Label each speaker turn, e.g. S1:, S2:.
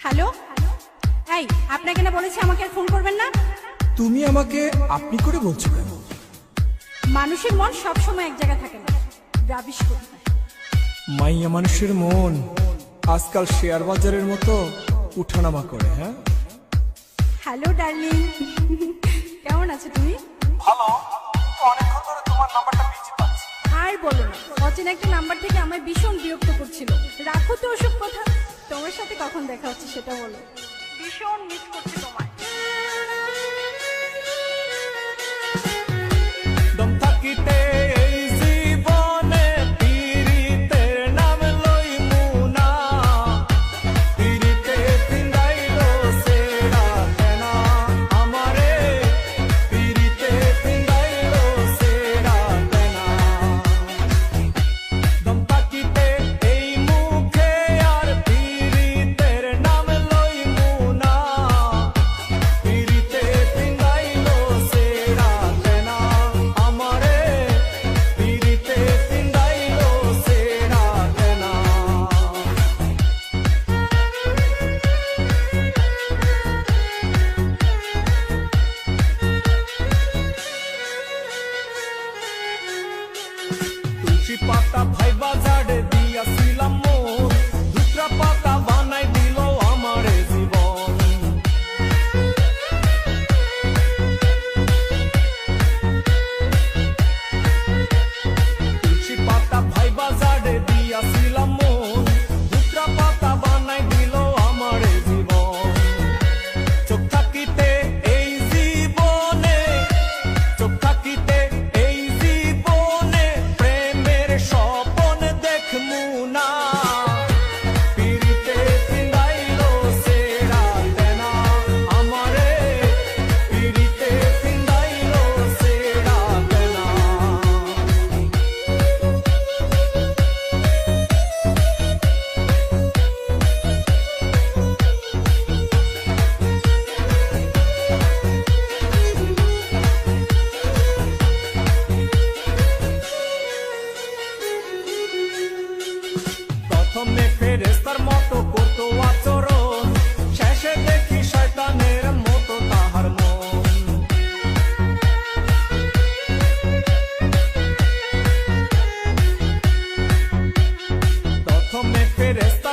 S1: Hello, এই আপনাকে না বলেছি আমাকে আর ফোন করবেন না।
S2: তুমি আমাকে আপনি করে বলছো কেন?
S1: মানুষের মন সবসময় এক জায়গায় থাকে না, রাবিশ করতে হয়।
S2: মাইয়া মানুষের মন আজকাল শেয়ার বাজারের মতো উঠানামা করে। হ্যাঁ,
S1: হ্যালো ডার্লিং, কেমন আছো তুমি?
S2: ভালো। অনেকক্ষণ ধরে তোমার নাম্বারটা বিজি পাচ্ছি।
S1: আর বলো না, অচেনা একটা নাম্বার থেকে আমায় ভীষণ বিরক্ত করছিল। রাখো তো ওসব কথা, তোমার সাথে কখন দেখা হচ্ছে সেটা বলো। ভীষণ মিস করছি তোমায়।
S2: দম থাকিতে এই জীবনে পীড়িতের নাম লইমু না, পীড়িতে পিন্দাইলো সেরা কেনা আমারে, পীড়িতে পিন্দাইলো সেরা কেনা। দম থাকিতে এই মুখে আর পীড়িতের নাম লইমু না, পীড়িতে পিন্দাইলো সেরা কেনা আমারে, পীড়িতে পিন্দাইলো সেরা কেনা। তুলসী পাতা ভাইবা ঝাড়ে দিয়াছিলাম মন, দুসরা পাতা বানাই দিল আমারে জীবন। তুলসী পাতা ভাইবা ঝাড়ে দিয়াছিলাম মন, দুসরা পাতা বানাই দিল আমারে জীবন। চোখ থাকিতে এই জীবনে, চোখ থাকিতে এই জীবনে প্রেমের স্বপন দেখমু না, পীড়িতে পিন্দাইলো সেরা কেনা আমারে, পীড়িতে পিন্দাইলো সেরা কেনা। প্রথমে ফেরেশতার মতো করতো আচরণ, শেষে দেখি শয়তানের মতো তাহার মন। প্রথমে ফেরেশতা